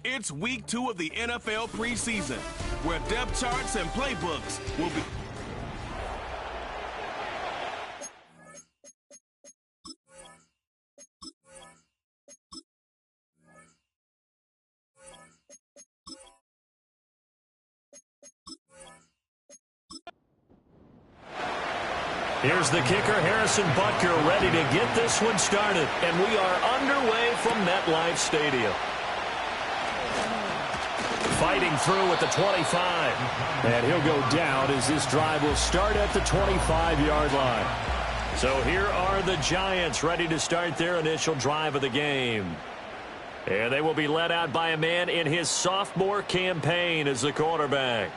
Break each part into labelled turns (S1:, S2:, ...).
S1: It's week 2 of the NFL preseason, where depth charts and playbooks will be...
S2: Here's the kicker, Harrison Butker, ready to get this one started. And we are underway from MetLife Stadium. Fighting through at the 25. And he'll go down as this drive will start at the 25-yard line. So here are the Giants ready to start their initial drive of the game. And they will be led out by a man in his sophomore campaign as the quarterback.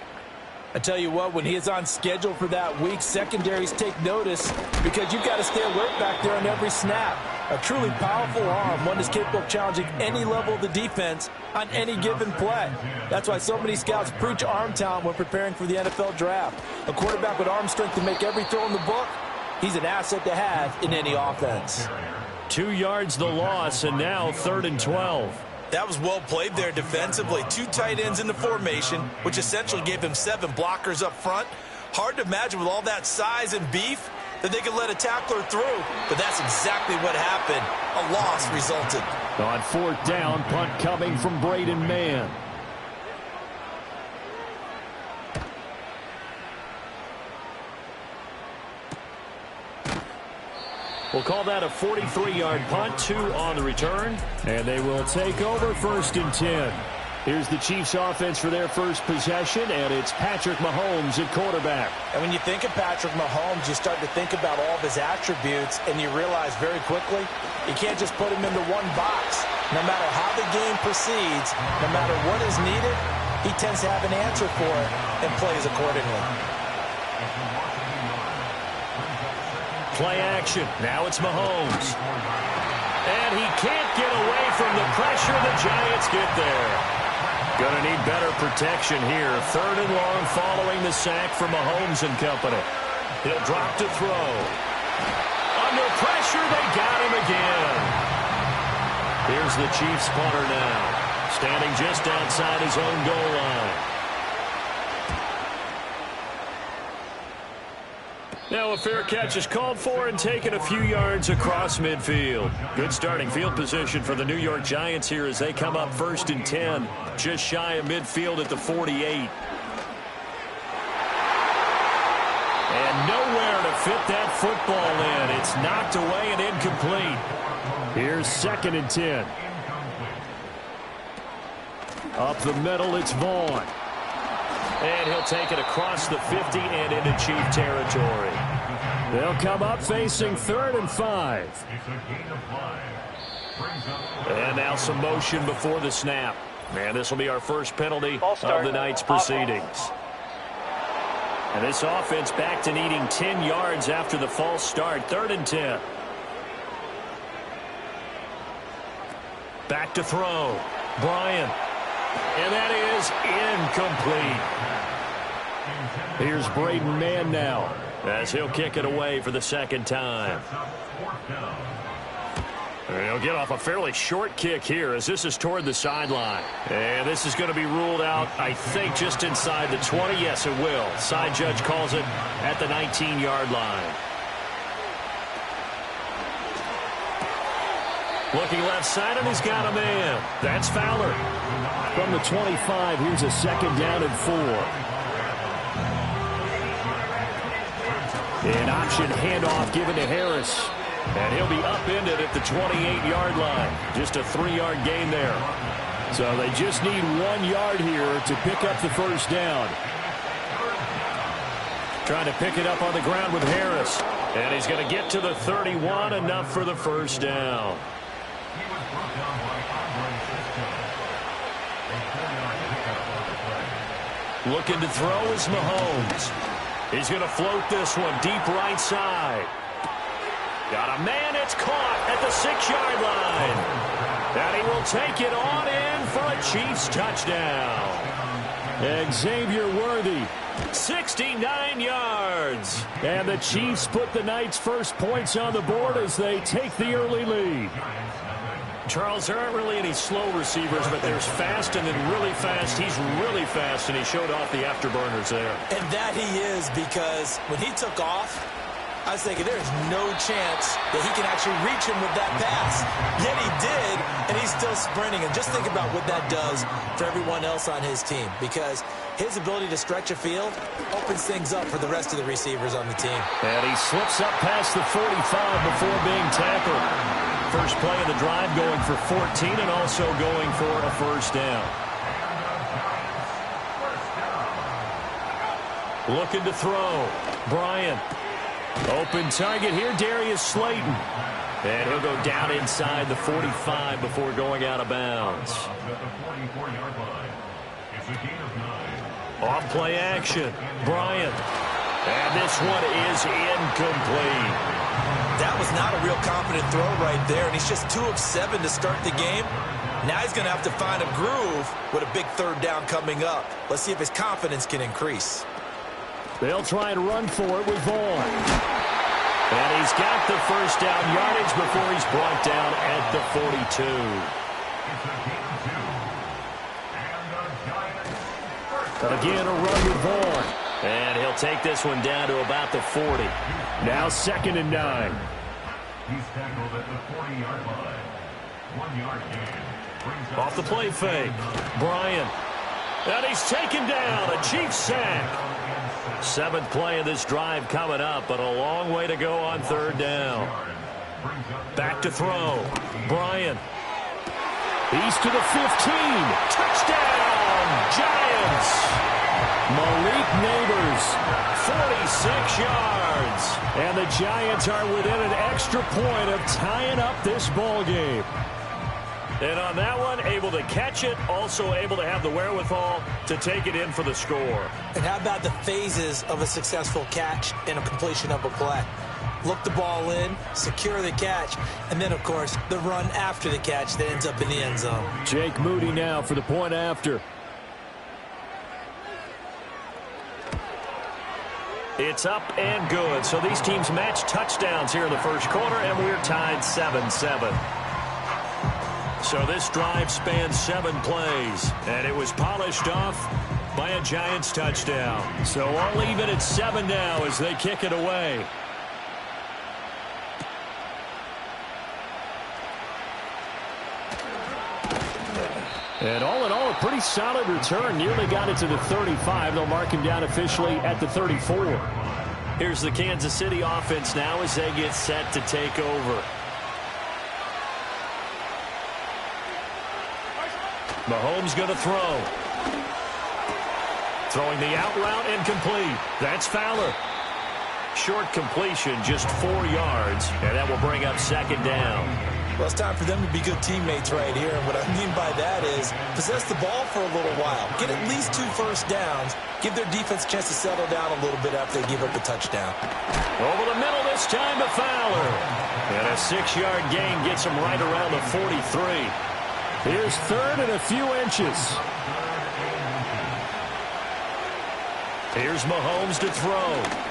S3: I tell you what, when he is on schedule for that week, secondaries take notice because you've got to stay alert back there on every snap. A truly powerful arm, one that's capable of challenging any level of the defense on any given play. That's why so many scouts preach arm talent when preparing for the NFL draft. A quarterback with arm strength to make every throw in the book, he's an asset to have in any offense.
S2: 2 yards the loss, and now 3rd and 12.
S3: That was well played there defensively. 2 tight ends in the formation, which essentially gave him 7 blockers up front. Hard to imagine with all that size and beef that they could let a tackler through. But that's exactly what happened. A loss resulted.
S2: On 4th down, punt coming from Braden Mann. We'll call that a 43-yard punt, 2 on the return. And they will take over 1st and 10. Here's the Chiefs offense for their first possession, and it's Patrick Mahomes at quarterback.
S3: And when you think of Patrick Mahomes, you start to think about all of his attributes, and you realize very quickly you can't just put him into one box. No matter how the game proceeds, no matter what is needed, he tends to have an answer for it and plays accordingly.
S2: Play action. Now it's Mahomes. And he can't get away from the pressure. The Giants get there. Going to need better protection here. 3rd and long following the sack from Mahomes and company. He'll drop to throw. Under pressure, they got him again. Here's the Chiefs punter now, standing just outside his own goal line. Now a fair catch is called for and taken a few yards across midfield. Good starting field position for the New York Giants here as they come up 1st and 10, just shy of midfield at the 48. And nowhere to fit that football in. It's knocked away and incomplete. Here's 2nd and 10. Up the middle, it's Vaughn. And he'll take it across the 50 and into Chief territory. They'll come up facing 3rd and 5. And now some motion before the snap. And this will be our first penalty of the night's proceedings. And this offense back to needing 10 yards after the false start. 3rd and 10. Back to throw. Bryant. And that is incomplete. Here's Braden Mann now as he'll kick it away for the 2nd time. And he'll get off a fairly short kick here as this is toward the sideline. And this is going to be ruled out, I think, just inside the 20. Yes, it will. Side judge calls it at the 19-yard line. Looking left side, and he's got a man. That's Fowler. From the 25, here's a 2nd down and 4. An option handoff given to Harris. And he'll be upended at the 28-yard line. Just a 3-yard gain there. So they just need 1 yard here to pick up the 1st down. Trying to pick it up on the ground with Harris. And he's going to get to the 31, enough for the 1st down. Looking to throw is Mahomes. He's going to float this one deep right side. Got a man, it's caught at the 6-yard line. And he will take it on in for a Chiefs touchdown. Xavier Worthy, 69 yards. And the Chiefs put the night's first points on the board as they take the early lead. Charles, there aren't really any slow receivers, but there's fast and then really fast. He's really fast, and he showed off the afterburners there.
S3: And that he is, because when he took off, I was thinking there's no chance that he can actually reach him with that pass. Yet he did, and he's still sprinting. And just think about what that does for everyone else on his team, because his ability to stretch a field opens things up for the rest of the receivers on the team.
S2: And he slips up past the 45 before being tackled. First play of the drive going for 14 and also going for a first down. Looking to throw. Bryant. Open target here, Darius Slayton. And he'll go down inside the 45 before going out of bounds. Off play action. Bryant. And this one is incomplete.
S3: That was not a real confident throw right there, and he's just 2 of 7 to start the game. Now he's going to have to find a groove with a big third down coming up. Let's see if his confidence can increase.
S2: They'll try and run for it with Vaughn. And he's got the first down yardage before he's brought down at the 42. Again, a run with Vaughn. And he'll take this one down to about the 40. Now 2nd and 9.
S4: He's tackled at the 40-yard line. 1-yard gain.
S2: Off the play fake. Bryant. And he's taken down. A Chiefs sack. 7th play of this drive coming up, but a long way to go on 3rd down. Back to throw. Bryant. He's to the 15. Touchdown, Giants. Malik Neighbors, 46 yards. And the Giants are within an extra point of tying up this ball game. And on that one, able to catch it, also able to have the wherewithal to take it in for the score.
S3: And how about the phases of a successful catch and a completion of a play? Look the ball in, secure the catch, and then, of course, the run after the catch that ends up in the end zone.
S2: Jake Moody now for the point after. It's up and good. So these teams match touchdowns here in the first quarter, and we're tied 7-7. So this drive spans 7 plays, and it was polished off by a Giants touchdown. So all even at 7 now as they kick it away. And all in all, a pretty solid return. Nearly got it to the 35. They'll mark him down officially at the 34. Here's the Kansas City offense now as they get set to take over. Mahomes going to throw. Throwing the out route incomplete. That's Fowler. Short completion, just 4 yards, and that will bring up 2nd down.
S3: Well, it's time for them to be good teammates right here. And what I mean by that is possess the ball for a little while. Get at least 2 first downs. Give their defense a chance to settle down a little bit after they give up a touchdown.
S2: Over the middle this time to Fowler. And a 6-yard gain gets him right around the 43. Here's 3rd and a few inches. Here's Mahomes to throw.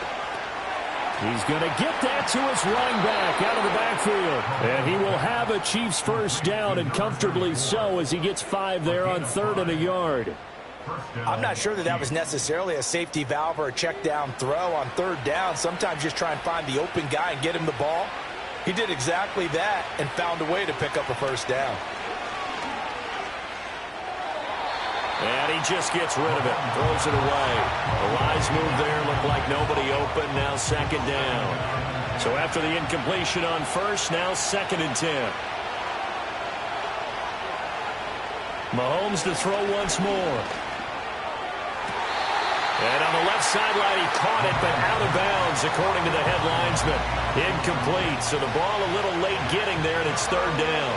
S2: He's going to get that to his running back out of the backfield. And he will have a Chiefs first down, and comfortably so, as he gets 5 there on 3rd and a yard.
S3: I'm not sure that was necessarily a safety valve or a check down throw on 3rd down. Sometimes just try and find the open guy and get him the ball. He did exactly that and found a way to pick up a first down.
S2: And he just gets rid of it, throws it away. A wise move there, looked like nobody open, now 2nd down. So after the incompletion on 1st, now 2nd and 10. Mahomes to throw once more. And on the left sideline, he caught it, but out of bounds, according to the head linesman. Incomplete, so the ball a little late getting there, and it's 3rd down.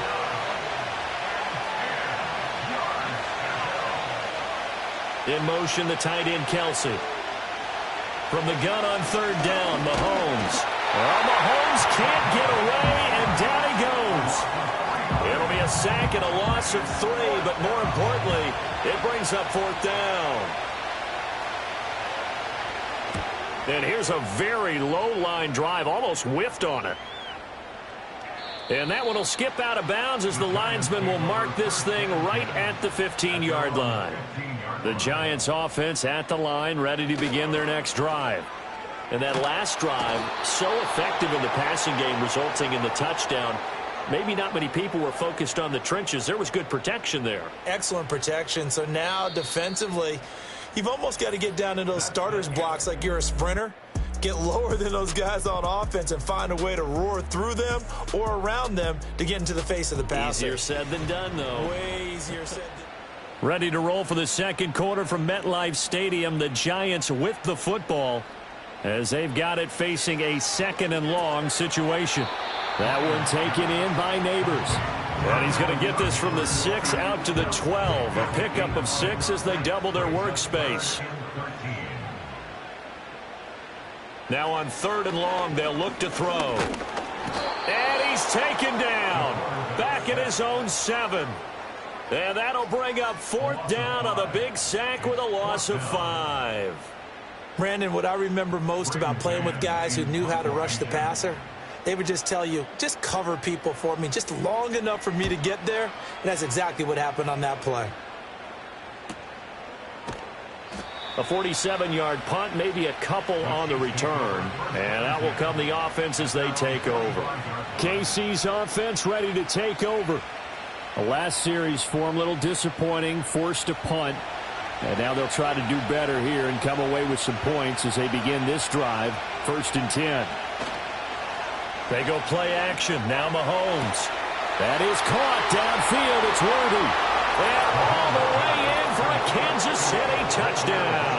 S2: In motion, the tight end, Kelsey. From the gun on 3rd down, Mahomes. Well, Mahomes can't get away, and down he goes. It'll be a sack and a loss of 3, but more importantly, it brings up 4th down. And here's a very low-line drive, almost whiffed on it. And that one will skip out of bounds as the linesman will mark this thing right at the 15-yard line. The Giants offense at the line, ready to begin their next drive. And that last drive, so effective in the passing game, resulting in the touchdown. Maybe not many people were focused on the trenches. There was good protection there.
S3: Excellent protection. So now defensively, you've almost got to get down to those starters blocks like you're a sprinter. Get lower than those guys on offense and find a way to roar through them or around them to get into the face of the passer.
S2: Easier said than done, though.
S3: Way easier said than done.
S2: Ready to roll for the second quarter from MetLife Stadium. The Giants with the football as they've got it facing a second and long situation. That one taken in by Neighbors. And he's going to get this from the 6 out to the 12. A pickup of 6 as they double their workspace. Now on 3rd and long, they'll look to throw. And he's taken down. Back at his own 7. And that'll bring up 4th down on the big sack with a loss of 5.
S3: Brandon, what I remember most about playing with guys who knew how to rush the passer, they would just tell you, just cover people for me, just long enough for me to get there. And that's exactly what happened on that play.
S2: A 47-yard punt, maybe a couple on the return. And out will come the offense as they take over. KC's offense ready to take over. The last series for them, a little disappointing, forced to punt. And now they'll try to do better here and come away with some points as they begin this drive. 1st and 10. They go play action. Now Mahomes. That is caught downfield. It's Worthy. And all the way in for a Kansas City touchdown.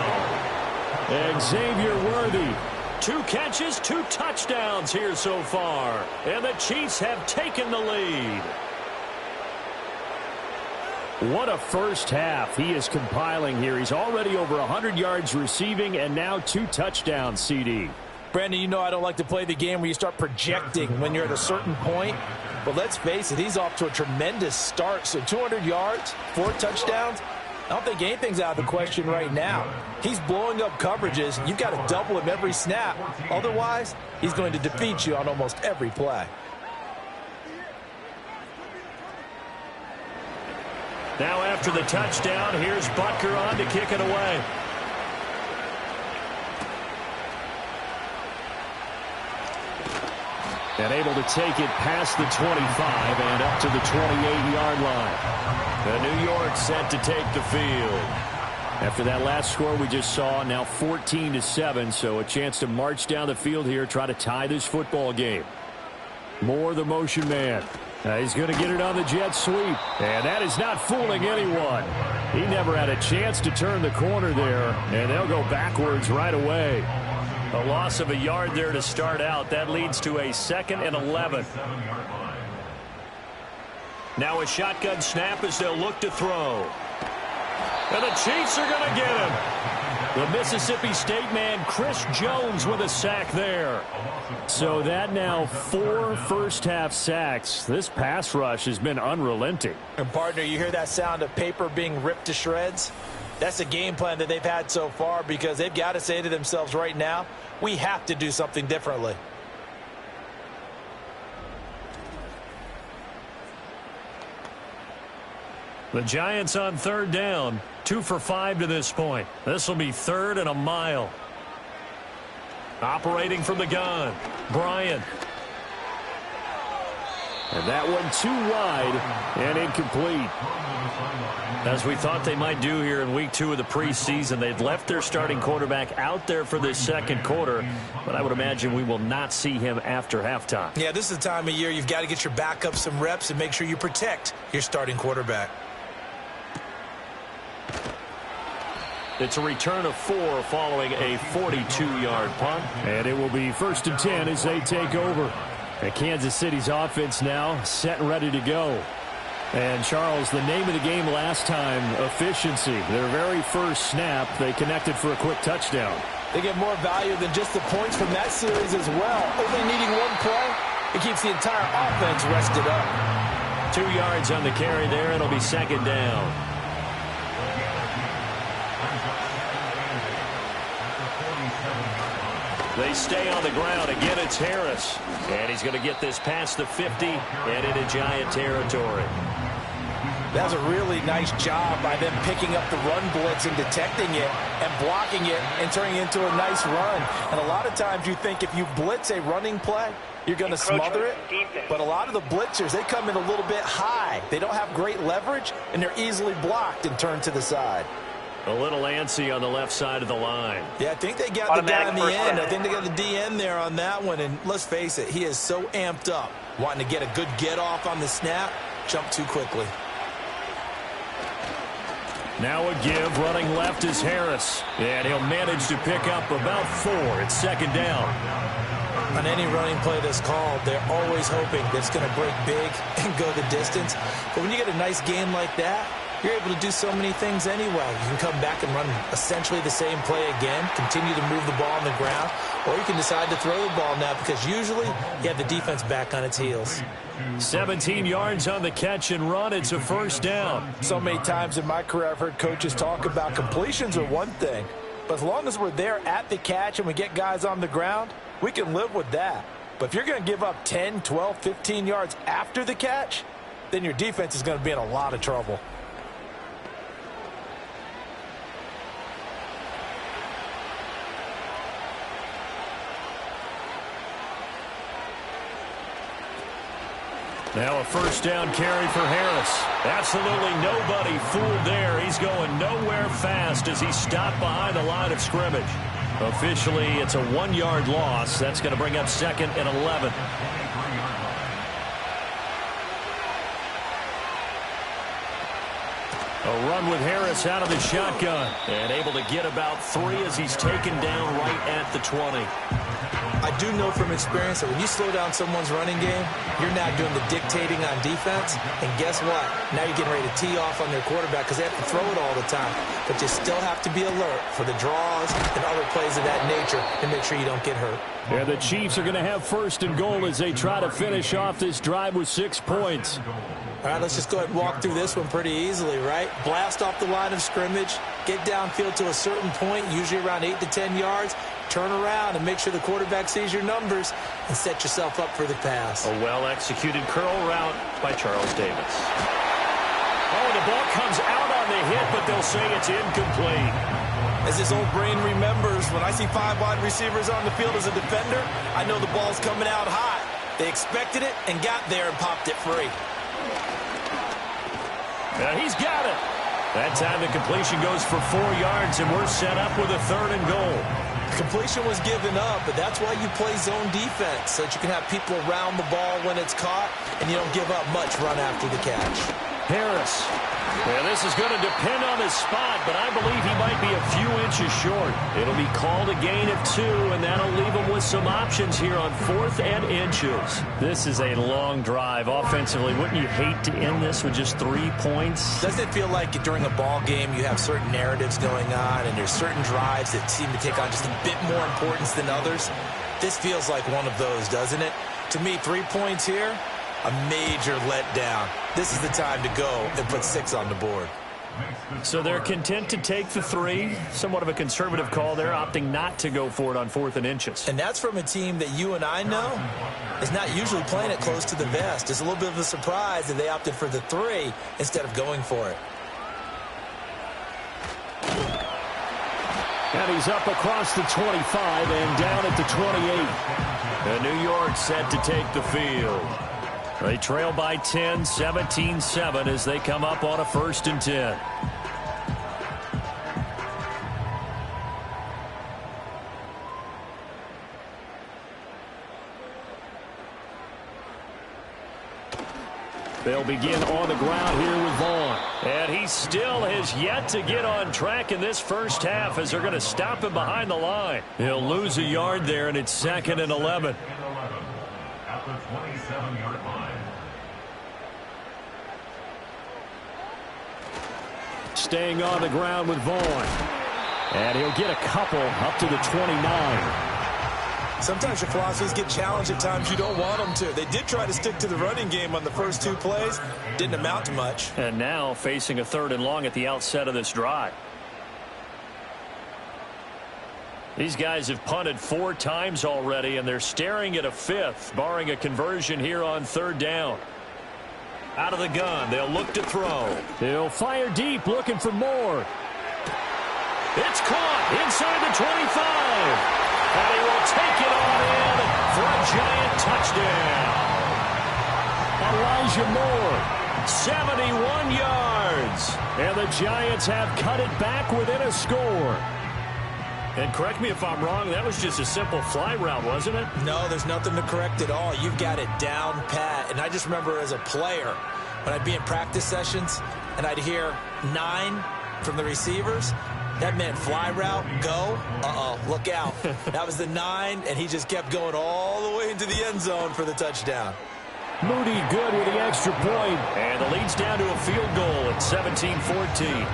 S2: Xavier Worthy. 2 catches, 2 touchdowns here so far. And the Chiefs have taken the lead. What a first half he is compiling here. He's already over 100 yards receiving and now 2 touchdowns, CD.
S3: Brandon, you know I don't like to play the game where you start projecting when you're at a certain point. But let's face it, he's off to a tremendous start. So 200 yards, 4 touchdowns. I don't think anything's out of the question right now. He's blowing up coverages. You've got to double him every snap. Otherwise, he's going to defeat you on almost every play.
S2: Now after the touchdown, here's Butker on to kick it away. And able to take it past the 25 and up to the 28-yard line. The New York set to take the field. After that last score we just saw, now 14-7, so a chance to march down the field here, try to tie this football game. Moore, the motion man. He's going to get it on the jet sweep. And that is not fooling anyone. He never had a chance to turn the corner there, and they'll go backwards right away. A loss of a yard there to start out. That leads to a 2nd and 11. Now a shotgun snap as they'll look to throw. And the Chiefs are going to get him. The Mississippi State man, Chris Jones, with a sack there. So that now 4 first-half sacks. This pass rush has been unrelenting.
S3: And, partner, you hear that sound of paper being ripped to shreds? That's a game plan that they've had so far because they've got to say to themselves right now, we have to do something differently.
S2: The Giants on 3rd down, 2 for 5 to this point. This will be 3rd and a mile. Operating from the gun, Bryant. And that one too wide and incomplete. As we thought they might do here in week 2 of the preseason, they've left their starting quarterback out there for this second quarter, but I would imagine we will not see him after halftime.
S3: Yeah, this is the time of year you've got to get your backup some reps and make sure you protect your starting quarterback.
S2: It's a return of 4 following a 42-yard punt. And it will be 1st and 10 as they take over. And Kansas City's offense now set and ready to go. And, Charles, the name of the game last time, efficiency. Their very first snap, they connected for a quick touchdown.
S3: They get more value than just the points from that series as well. Only needing one play, it keeps the entire offense rested up.
S2: 2 yards on the carry there. It'll be 2nd down. They stay on the ground. Again, it's Harris. And he's going to get this past the 50 and into Giant territory.
S3: That's a really nice job by them picking up the run blitz and detecting it and blocking it and turning it into a nice run. And a lot of times you think if you blitz a running play, you're going to smother it. But a lot of the blitzers, they come in a little bit high. They don't have great leverage, and they're easily blocked and turned to the side.
S2: A little antsy on the left side of the line.
S3: Yeah, I think they got the guy in the end. I think they got the DN there on that one. And let's face it, he is so amped up, wanting to get a good get-off on the snap, jump too quickly.
S2: Now a give, running left is Harris. And he'll manage to pick up about 4. It's second down.
S3: On any running play that's called, they're always hoping that it's going to break big and go the distance. But when you get a nice game like that, you're able to do so many things anyway. You can come back and run essentially the same play again, continue to move the ball on the ground, or you can decide to throw the ball now because usually you have the defense back on its heels.
S2: 17 yards on the catch and run. It's a first down.
S3: So many times in my career I've heard coaches talk about completions are one thing, but as long as we're there at the catch and we get guys on the ground, we can live with that. But if you're going to give up 10, 12, 15 yards after the catch, then your defense is going to be in a lot of trouble.
S2: Now a first down carry for Harris. Absolutely nobody fooled there. He's going nowhere fast as he's stopped behind the line of scrimmage. Officially, it's a 1-yard loss. That's going to bring up second and 11. A run with Harris out of the shotgun. And able to get about 3 as he's taken down right at the 20.
S3: I do know from experience that when you slow down someone's running game, you're now doing the dictating on defense. And guess what? Now you're getting ready to tee off on their quarterback because they have to throw it all the time. But you still have to be alert for the draws and other plays of that nature and make sure you don't get hurt.
S2: Yeah, the Chiefs are going to have first and goal as they try to finish off this drive with 6 points.
S3: All right, let's just go ahead and walk through this one pretty easily, right? Blast off the line of scrimmage, get downfield to a certain point, usually around 8 to 10 yards, turn around and make sure the quarterback sees your numbers and set yourself up for the pass.
S2: A well-executed curl route by Charles Davis. Oh, the ball comes out on the hit, but they'll say it's incomplete.
S3: As this old brain remembers, when I see 5 wide receivers on the field as a defender, I know the ball's coming out hot. They expected it and got there and popped it free.
S2: Now he's got it. That time the completion goes for 4 yards, and we're set up with a 3rd and goal.
S3: Completion was given up, but that's why you play zone defense, so that you can have people around the ball when it's caught, and you don't give up much run after the catch.
S2: Harris. Well, this is going to depend on his spot, but I believe he might be a few inches short. It'll be called a gain of 2, and that'll leave him with some options here on 4th and inches. This is a long drive offensively. Wouldn't you hate to end this with just 3 points?
S3: Doesn't it feel like during a ball game you have certain narratives going on, and there's certain drives that seem to take on just a bit more importance than others? This feels like one of those, doesn't it? To me, 3 points here, a major letdown. This is the time to go and put 6 on the board.
S2: So they're content to take the 3. Somewhat of a conservative call there, opting not to go for it on 4th and inches.
S3: And that's from a team that you and I know is not usually playing it close to the vest. It's a little bit of a surprise that they opted for the 3 instead of going for it.
S2: And he's up across the 25 and down at the 28. And New York set to take the field. They trail by 10, 17-7 as they come up on a 1st and 10. They'll begin on the ground here with Vaughn. And he still has yet to get on track in this first half as they're going to stop him behind the line. He'll lose a yard there, and it's 2nd and 11.
S4: At the 27-yard line.
S2: Staying on the ground with Vaughn. And he'll get a couple up to the 29.
S3: Sometimes your philosophies get challenged at times you don't want them to. They did try to stick to the running game on the first 2 plays. Didn't amount to much.
S2: And now facing a 3rd and long at the outset of this drive. These guys have punted 4 times already, and they're staring at a 5th, barring a conversion here on 3rd down. Out of the gun, they'll look to throw. They'll fire deep, looking for more. It's caught inside the 25. And he will take it on in for a giant touchdown. Elijah Moore, 71 yards. And the Giants have cut it back within a score. And correct me if I'm wrong, that was just a simple fly route, wasn't it?
S3: No, there's nothing to correct at all. You've got it down pat. And I just remember as a player, when I'd be in practice sessions and I'd hear 9 from the receivers, that meant fly route, go, look out. That was the 9, and he just kept going all the way into the end zone for the touchdown.
S2: Moody good with the extra point. And the lead's down to a field goal at 17-14.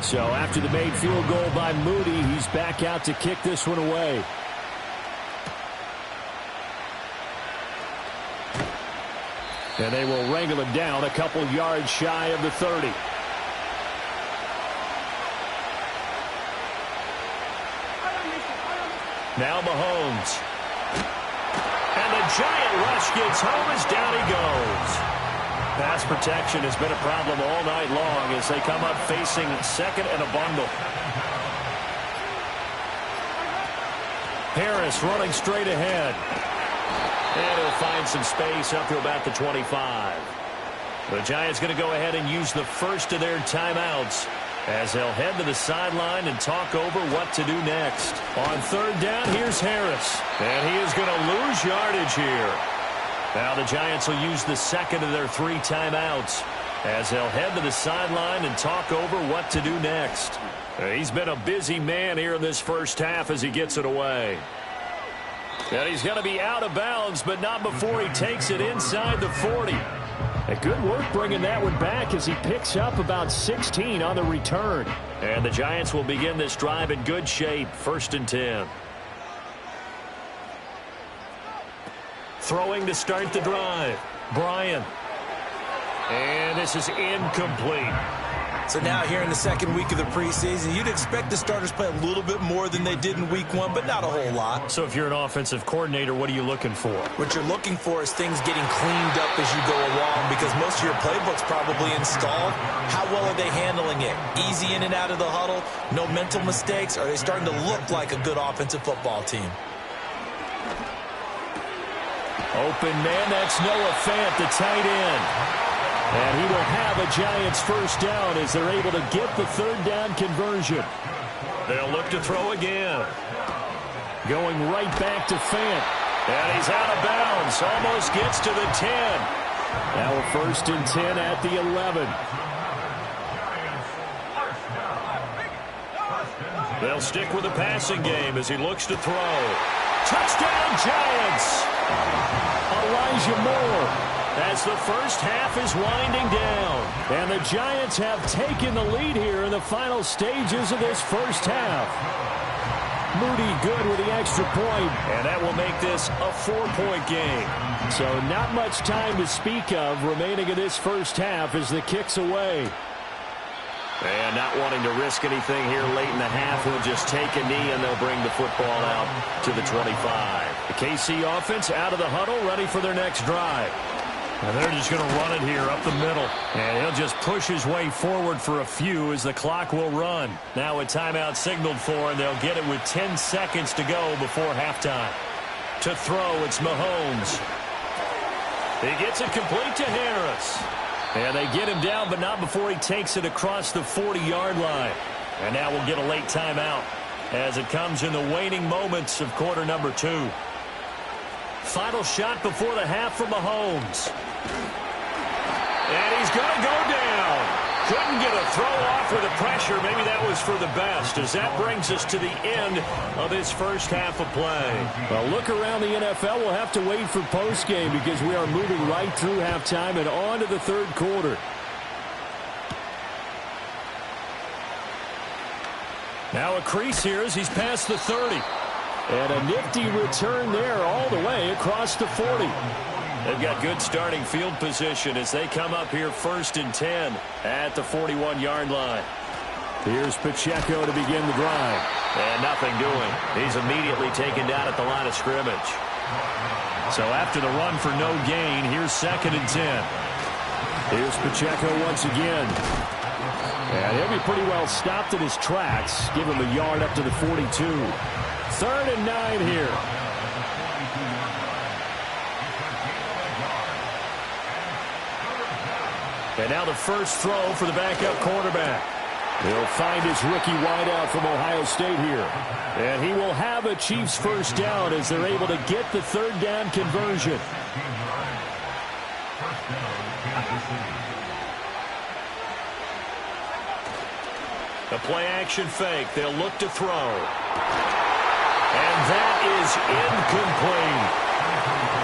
S2: So after the made field goal by Moody, he's back out to kick this one away. And they will wrangle him down a couple yards shy of the 30. Now Mahomes. And the giant rush gets home as down he goes. Pass protection has been a problem all night long as they come up facing 2nd and a bundle. Harris running straight ahead. And he'll find some space up to about the 25. The Giants going to go ahead and use the first of their timeouts as they'll head to the sideline and talk over what to do next. On 3rd down, here's Harris. And he is going to lose yardage here. Now the Giants will use the 2nd of their 3 timeouts as they'll head to the sideline and talk over what to do next. He's been a busy man here in this first half as he gets it away. And he's going to be out of bounds, but not before he takes it inside the 40. A good work bringing that one back as he picks up about 16 on the return. And the Giants will begin this drive in good shape, 1st and 10. Throwing to start the drive, Bryant. And this is incomplete.
S3: So now here in the 2nd week of the preseason, you'd expect the starters play a little bit more than they did in week 1, but not a whole lot.
S2: So if you're an offensive coordinator, what are you looking for?
S3: What you're looking for is things getting cleaned up as you go along because most of your playbook's probably installed. How well are they handling it? Easy in and out of the huddle? No mental mistakes? Are they starting to look like a good offensive football team?
S2: Open man, that's Noah Fant, the tight end. And he will have a Giants first down as they're able to get the 3rd down conversion. They'll look to throw again. Going right back to Fant. And he's out of bounds. Almost gets to the 10. Now a 1st and 10 at the 11. They'll stick with the passing game as he looks to throw. Touchdown Giants! Elijah Moore. As the first half is winding down. And the Giants have taken the lead here in the final stages of this first half. Moody good with the extra point. And that will make this a 4-point game. So not much time to speak of remaining in this first half as the kick's away. And not wanting to risk anything here late in the half, he'll just take a knee and they'll bring the football out to the 25. The KC offense out of the huddle, ready for their next drive. And they're just going to run it here up the middle. And he'll just push his way forward for a few as the clock will run. Now a timeout signaled for, and they'll get it with 10 seconds to go before halftime. To throw, it's Mahomes. He gets it complete to Harris. And they get him down, but not before he takes it across the 40-yard line. And now we'll get a late timeout as it comes in the waning moments of quarter number 2. Final shot before the half for Mahomes. And he's going to go down. Couldn't get a throw off with the pressure. Maybe that was for the best, as that brings us to the end of this first half of play.
S5: Well, look around the NFL. We'll have to wait for postgame because we are moving right through halftime and on to the 3rd quarter.
S2: Now a crease here as he's past the 30.
S5: And a nifty return there all the way across the 40.
S2: They've got good starting field position as they come up here 1st and 10 at the 41-yard line.
S5: Here's Pacheco to begin the drive.
S2: And nothing doing. He's immediately taken down at the line of scrimmage. So after the run for no gain, here's 2nd and 10.
S5: Here's Pacheco once again. And he'll be pretty well stopped in his tracks. Give him a yard up to the 42. 3rd and 9 here.
S2: And now the first throw for the backup quarterback.
S5: He'll find his rookie wideout from Ohio State here. And he will have a Chiefs first down as they're able to get the 3rd down conversion.
S2: The play-action fake. They'll look to throw. And that is incomplete.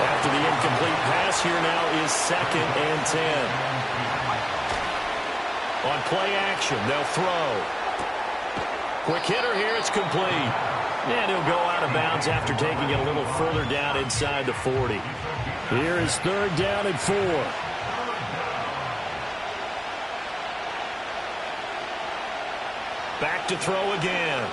S2: After the incomplete pass, here now is 2nd and 10. On play action, they'll throw. Quick hitter here, it's complete. And he'll go out of bounds after taking it a little further down inside the 40.
S5: Here is 3rd down and 4.
S2: Back to throw again.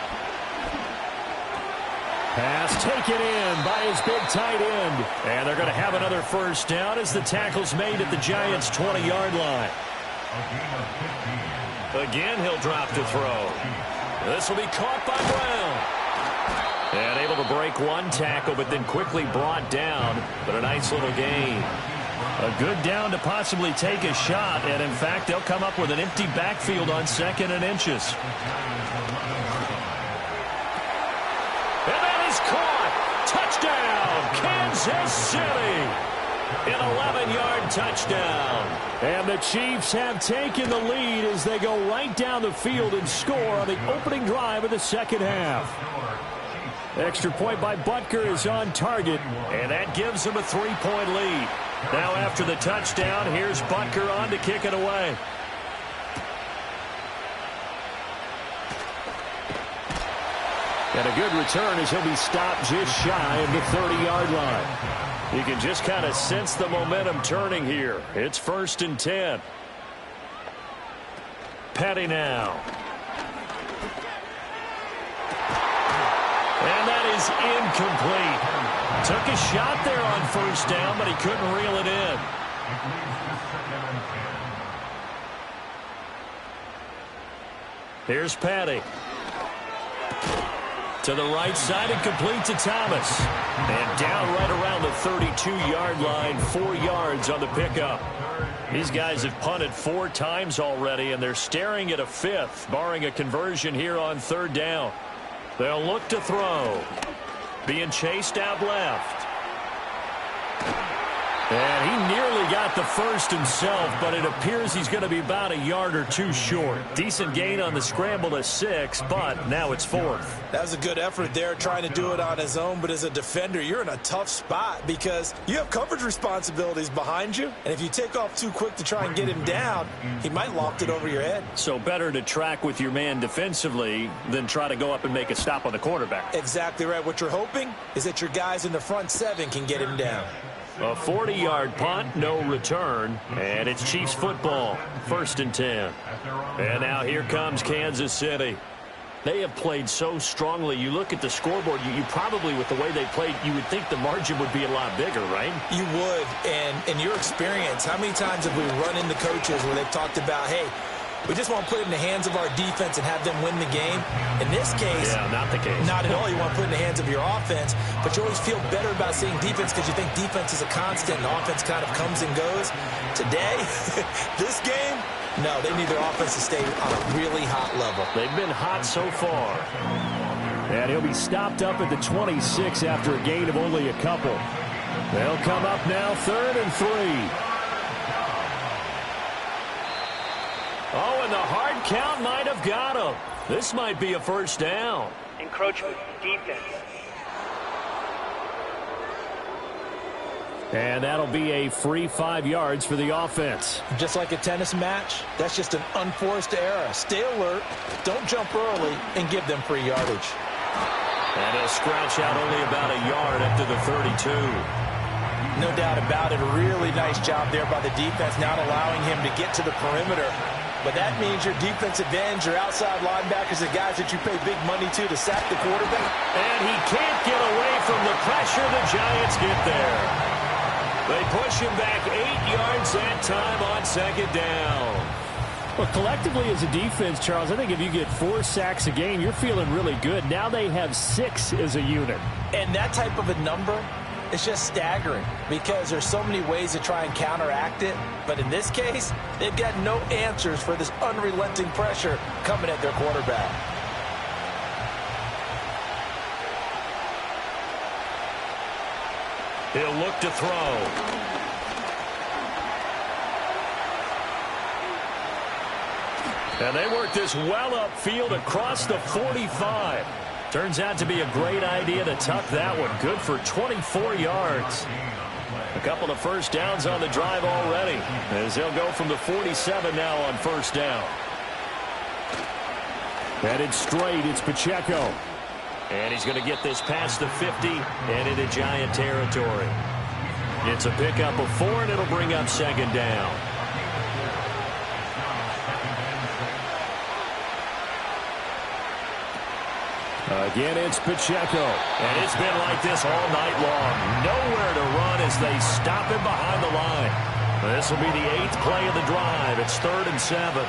S5: Pass taken in by his big tight end.
S2: And they're going to have another first down as the tackle's made at the Giants' 20-yard line. Again, he'll drop to throw. This will be caught by Brown. And able to break one tackle, but then quickly brought down. But a nice little gain. A good down to possibly take a shot. And, in fact, they'll come up with an empty backfield on 2nd and inches. And that is caught. Touchdown, Kansas City. An 11-yard touchdown.
S5: And the Chiefs have taken the lead as they go right down the field and score on the opening drive of the 2nd half. Extra point by Butker is on target.
S2: And that gives them a 3-point lead. Now after the touchdown, here's Butker on to kick it away.
S5: And a good return as he'll be stopped just shy of the 30-yard line.
S2: You can just kind of sense the momentum turning here. It's 1st and 10. Petty now. And that is incomplete. Took a shot there on 1st down, but he couldn't reel it in. Here's Petty. To the right side and complete to Thomas. And down right around the 32-yard line, 4 yards on the pickup. These guys have punted 4 times already, and they're staring at a 5th, barring a conversion here on 3rd down. They'll look to throw. Being chased out left. And he nearly got the first himself, but it appears he's going to be about a yard or 2 short. Decent gain on the scramble to 6, but now it's 4th.
S3: That was a good effort there, trying to do it on his own, but as a defender, you're in a tough spot because you have coverage responsibilities behind you, and if you take off too quick to try and get him down, he might loft it over your head.
S2: So better to track with your man defensively than try to go up and make a stop on the quarterback.
S3: Exactly right. What you're hoping is that your guys in the front 7 can get him down.
S2: A 40-yard punt, no return, and it's Chiefs football, 1st and 10. And now here comes Kansas City. They have played so strongly. You look at the scoreboard, you probably, with the way they played, you would think the margin would be a lot bigger, right?
S3: You would, and in your experience, how many times have we run into coaches where they've talked about, hey, we just want to put it in the hands of our defense and have them win the game. In this case,
S2: not the case.
S3: Not at all. You want to put it in the hands of your offense, but you always feel better about seeing defense because you think defense is a constant and offense kind of comes and goes. Today, this game, no, they need their offense to stay on a really hot level.
S2: They've been hot so far.
S5: And he'll be stopped up at the 26 after a gain of only a couple. They'll come up now 3rd and 3.
S2: Oh, and the hard count might have got him. This might be a first down.
S6: Encroachment, defense.
S5: And that'll be a free 5 yards for the offense.
S3: Just like a tennis match, that's just an unforced error. Stay alert, don't jump early, and give them free yardage.
S2: And he'll scrouch out only about a yard up to the 32.
S3: No doubt about it. A really nice job there by the defense, not allowing him to get to the perimeter. But that means your defensive ends, your outside linebackers, the guys that you pay big money to sack the quarterback.
S2: And he can't get away from the pressure. The Giants get there. They push him back 8 yards that time on second down.
S5: Well, collectively as a defense, Charles, I think if you get 4 sacks a game, you're feeling really good. Now they have 6 as a unit.
S3: And that type of a number, it's just staggering because there's so many ways to try and counteract it. But in this case, they've got no answers for this unrelenting pressure coming at their quarterback.
S2: He'll look to throw. And they work this well upfield across the 45. Turns out to be a great idea to tuck that one. Good for 24 yards. A couple of first downs on the drive already, as they'll go from the 47 now on first down.
S5: Headed straight, it's Pacheco.
S2: And he's going to get this past the 50 and into Giant territory. It's a pickup of 4, and it'll bring up second down.
S5: Again, it's Pacheco.
S2: And it's been like this all night long. Nowhere to run as they stop him behind the line. This will be the 8th play of the drive. It's 3rd and 7.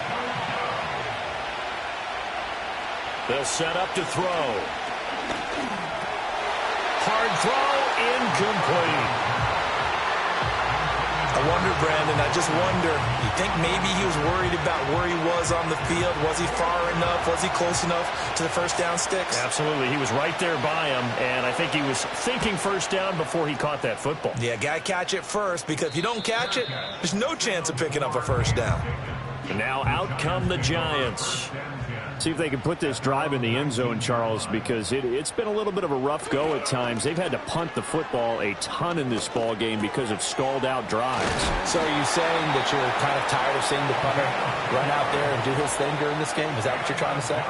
S2: They'll set up to throw. Hard throw, incomplete.
S3: I wonder, Brandon, I just wonder, you think maybe he was worried about where he was on the field? Was he far enough? Was he close enough to the first down sticks?
S2: Absolutely. He was right there by him, and I think he was thinking first down before he caught that football.
S3: Yeah, got to catch it first, because if you don't catch it, there's no chance of picking up a first down.
S2: And now out come the Giants.
S5: See if they can put this drive in the end zone, Charles, because it's been a little bit of a rough go at times. They've had to punt the football a ton in this ball game because of stalled-out drives.
S3: So are you saying that you're kind of tired of seeing the punter run out there and do his thing during this game? Is that what you're trying to say?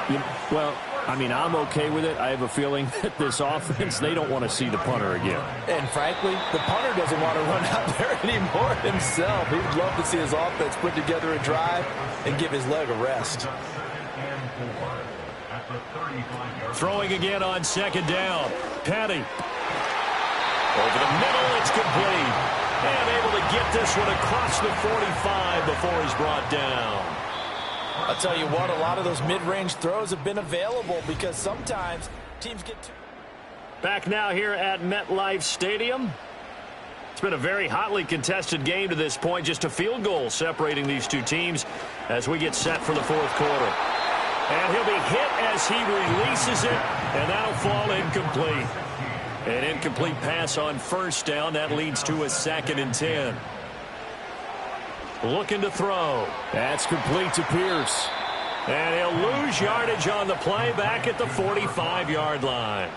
S5: Well, I mean, I'm okay with it. I have a feeling that this offense, they don't want to see the punter again.
S3: And frankly, the punter doesn't want to run out there anymore himself. He'd love to see his offense put together a drive and give his leg a rest.
S2: Throwing again on second down. Petty. Over the middle, it's complete. And able to get this one across the 45 before he's brought down.
S3: I'll tell you what, a lot of those mid-range throws have been available because sometimes teams get too...
S2: Back now here at MetLife Stadium. It's been a very hotly contested game to this point. Just a field goal separating these two teams as we get set for the fourth quarter. And he'll be hit as he releases it, and that'll fall incomplete. An incomplete pass on first down. That leads to a 2nd and 10. Looking to throw.
S5: That's complete to Pierce.
S2: And he'll lose yardage on the play back at the 45-yard line.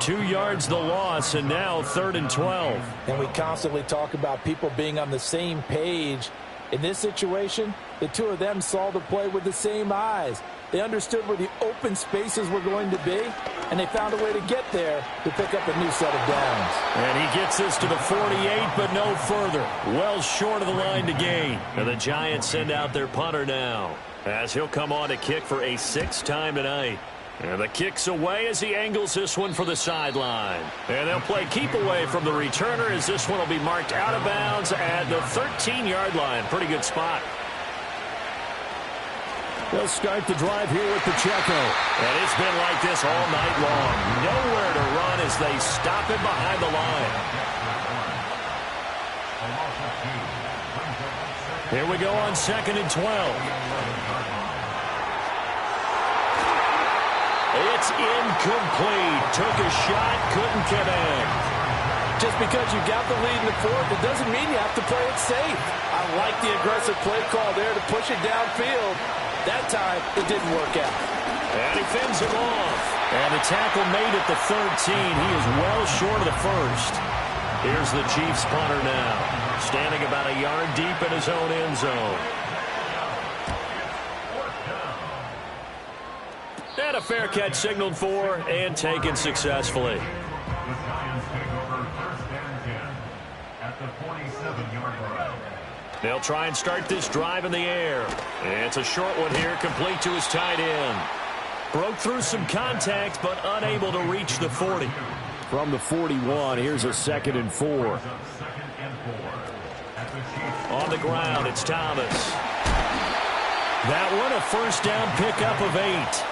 S2: 2 yards the loss, and now 3rd and 12.
S3: And we constantly talk about people being on the same page. In this situation, the two of them saw the play with the same eyes. They understood where the open spaces were going to be, and they found a way to get there to pick up a new set of downs.
S2: And he gets this to the 48, but no further. Well short of the line to gain. And the Giants send out their punter now, as he'll come on to kick for a 6th time tonight. And the kick's away as he angles this one for the sideline. And they'll play keep away from the returner as this one will be marked out of bounds at the 13-yard line. Pretty good spot.
S5: They'll start the drive here with Pacheco.
S2: And it's been like this all night long. Nowhere to run as they stop him behind the line. Here we go on 2nd and 12. It's incomplete. Took a shot, couldn't connect.
S3: Just because you got the lead in the fourth, it doesn't mean you have to play it safe. I like the aggressive play call there to push it downfield. That time, it didn't work out.
S2: And he fends him off. And the tackle made at the 13. He is well short of the first. Here's the Chiefs punter now, standing about a yard deep in his own end zone. And a fair catch signaled for and taken successfully.
S4: The Giants take over 1st and 10 at the 27-yard line.
S2: They'll try and start this drive in the air. It's a short one here, complete to his tight end. Broke through some contact, but unable to reach the 40.
S5: From the 41, here's a 2nd and 4.
S2: On the ground, it's Thomas. That one a first down pickup of 8.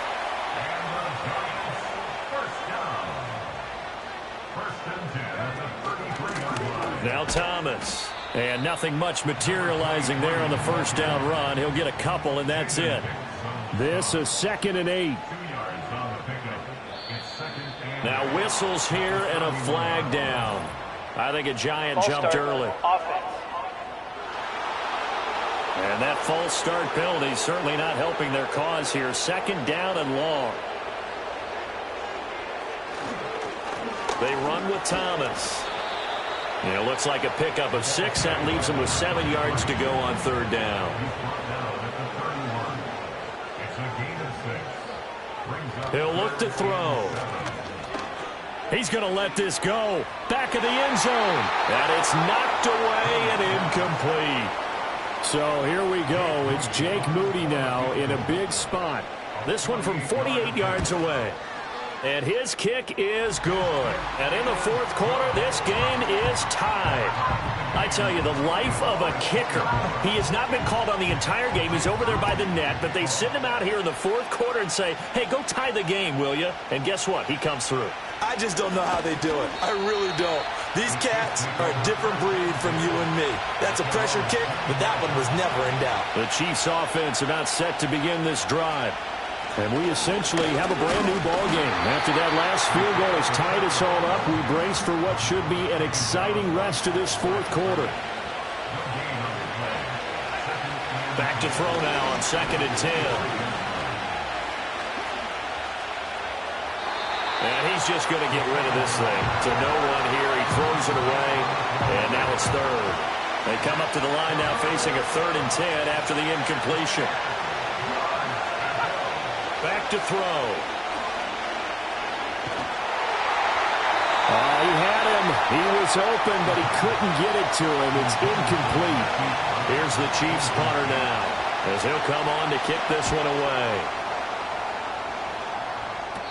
S2: Now Thomas. And nothing much materializing there on the first down run. He'll get a couple, and that's it.
S5: This is 2nd and 8.
S2: Now whistles here and a flag down. I think a Giant jumped early. And that false start penalty certainly not helping their cause here. 2nd down and long. They run with Thomas. And it looks like a pickup of 6. That leaves them with 7 yards to go on 3rd down. He'll look to throw. He's going to let this go. Back of the end zone. And it's knocked away and incomplete.
S5: So here we go. It's Jake Moody now in a big spot.
S2: This one from 48 yards away. And his kick is good. And in the 4th quarter, this game is tied. I tell you, the life of a kicker. He has not been called on the entire game. He's over there by the net, but they send him out here in the 4th quarter and say, hey, go tie the game, will you? And guess what? He comes through.
S3: I just don't know how they do it. I really don't. These cats are a different breed from you and me. That's a pressure kick, but that one was never in doubt.
S2: The Chiefs offense about set to begin this drive.
S5: And we essentially have a brand-new ball game. After that last field goal has tied us all up, we brace for what should be an exciting rest of this 4th quarter.
S2: Back to throw now on 2nd and 10. And he's just going to get rid of this thing. To no one here. He throws it away. And now it's 3rd. They come up to the line now facing a 3rd and 10 after the incompletion. Back to throw.
S5: He had him. He was open, but he couldn't get it to him. It's incomplete.
S2: Here's the Chiefs punter now, as he'll come on to kick this one away.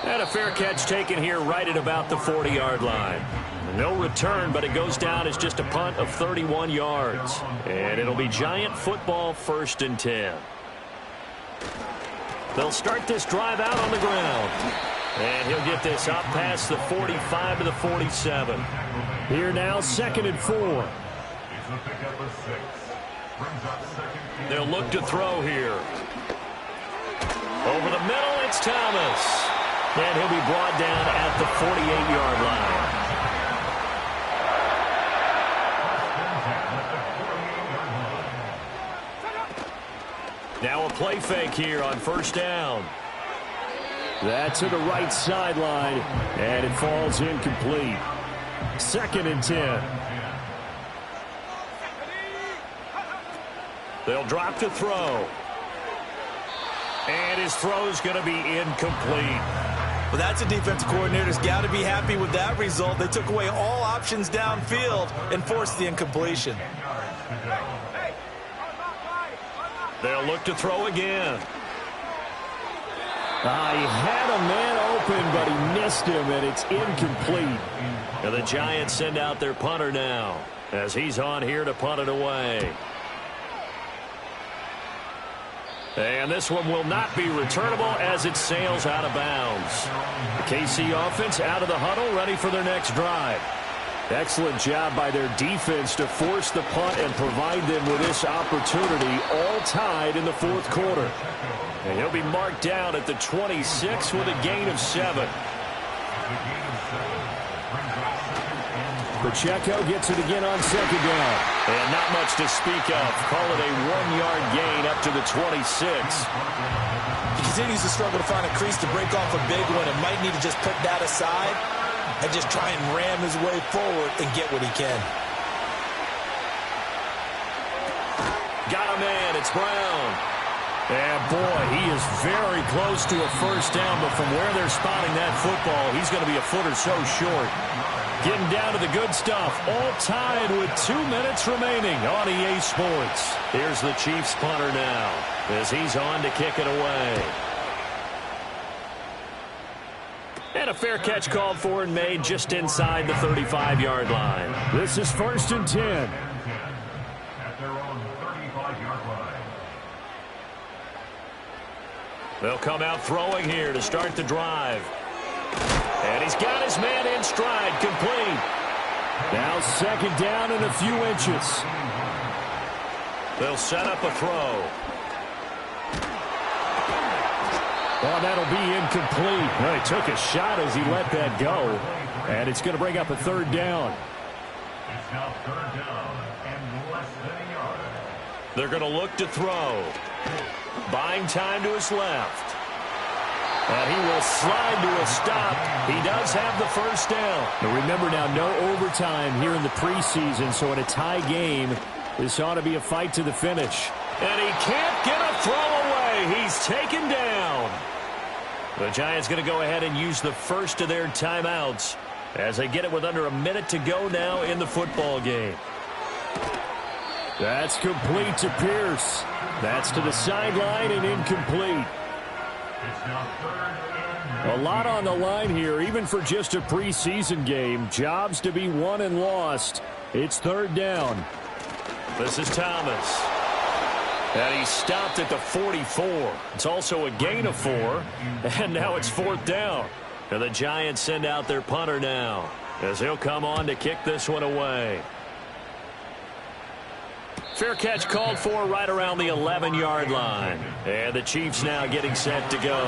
S2: And a fair catch taken here right at about the 40-yard line. No return, but it goes down as just a punt of 31 yards. And it'll be Giant football 1st and 10. They'll start this drive out on the ground. And he'll get this up past the 45 to the 47.
S5: Here now, 2nd and 4.
S2: They'll look to throw here. Over the middle, it's Thomas. And he'll be brought down at the 48-yard line. Now a play fake here on 1st down.
S5: That's to the right sideline, and it falls incomplete. 2nd and 10.
S2: They'll drop to throw. And his throw's going to be incomplete.
S3: Well, that's a defensive coordinator's got to be happy with that result. They took away all options downfield and forced the incompletion.
S2: They'll look to throw again.
S5: He had a man open, but he missed him, and it's incomplete.
S2: And the Giants send out their punter now, as he's on here to punt it away. And this one will not be returnable as it sails out of bounds. The KC offense out of the huddle, ready for their next drive.
S5: Excellent job by their defense to force the punt and provide them with this opportunity, all tied in the 4th quarter.
S2: And he'll be marked down at the 26 with a gain of 7.
S5: Pacheco gets it again on 2nd down.
S2: And not much to speak of. Call it a 1-yard gain up to the 26.
S3: He continues to struggle to find a crease to break off a big one and might need to just put that aside and just try and ram his way forward and get what he can.
S2: Got a man. It's Brown.
S5: And boy, he is very close to a first down, but from where they're spotting that football, he's going to be a foot or so short. Getting down to the good stuff, all tied with 2 minutes remaining on EA Sports. Here's the Chiefs punter now as he's on to kick it away. And a fair catch called for and made just inside the 35-yard line. This is 1st and 10.
S4: At their own 35-yard line.
S2: They'll come out throwing here to start the drive. And he's got his man in stride, complete.
S5: Now 2nd down and a few inches.
S2: They'll set up a throw.
S5: Oh, that'll be incomplete. Well, he took a shot as he let that go. And it's going to bring up a 3rd down.
S4: It's now 3rd down and less than a yard.
S2: They're going to look to throw. Buying time to his left. And he will slide to a stop. He does have the first down.
S5: Now remember now, no overtime here in the preseason, so in a tie game, this ought to be a fight to the finish.
S2: And he can't get a throw away. He's taken down. The Giants going to go ahead and use the first of their timeouts as they get it with under a minute to go now in the football game.
S5: That's complete to Pierce. That's to the sideline and incomplete.
S4: It's now 3rd and
S5: A lot on the line here, even for just a preseason game. Jobs to be won and lost. It's 3rd down.
S2: This is Thomas. And he stopped at the 44. It's also a gain of 4. And now it's 4th down. And the Giants send out their punter now as he'll come on to kick this one away. Fair catch called for right around the 11-yard line. And the Chiefs now getting set to go.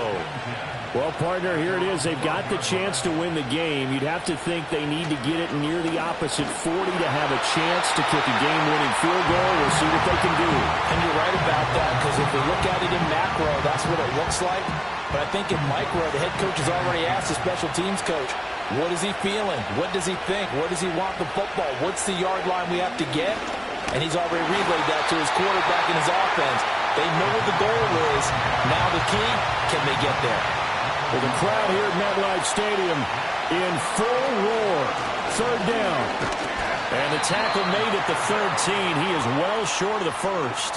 S5: Well, partner, here it is. They've got the chance to win the game. You'd have to think they need to get it near the opposite 40 to have a chance to kick a game-winning field goal. We'll see what they can do.
S3: And you're right about that, because if we look at it in macro, that's what it looks like. But I think in micro, the head coach has already asked the special teams coach, what is he feeling? What does he think? What does he want the football? What's the yard line we have to get? And he's already relayed that to his quarterback and his offense. They know what the goal is. Now the key, can they get there?
S5: Well, the crowd here at MetLife Stadium in full roar. 3rd down.
S2: And the tackle made at the 13. He is well short of the first.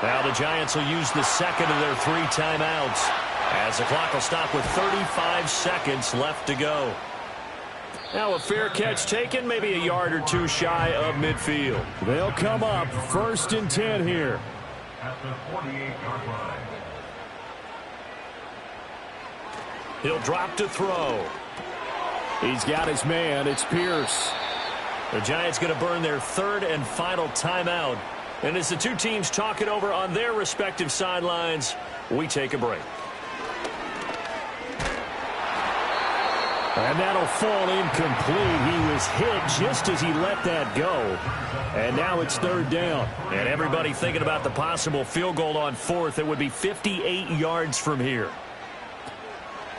S2: Now the Giants will use the second of their 3 timeouts as the clock will stop with 35 seconds left to go. Now a fair catch taken, maybe a yard or 2 shy of midfield.
S5: They'll come up 1st and 10 here.
S4: at the 48-yard line.
S2: He'll drop to throw.
S5: He's got his man. It's Pierce.
S2: The Giants going to burn their 3rd and final timeout. And as the two teams talk it over on their respective sidelines, we take a break.
S5: And that'll fall incomplete. He was hit just as he let that go. And now it's 3rd down.
S2: And everybody thinking about the possible field goal on 4th. It would be 58 yards from here.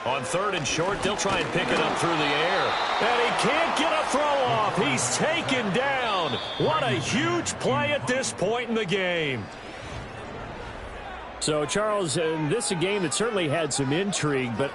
S2: On 3rd and short, they'll try and pick it up through the air. And he can't get a throw off. He's taken down. What a huge play at this point in the game.
S5: So, Charles, this is a game that certainly had some intrigue, but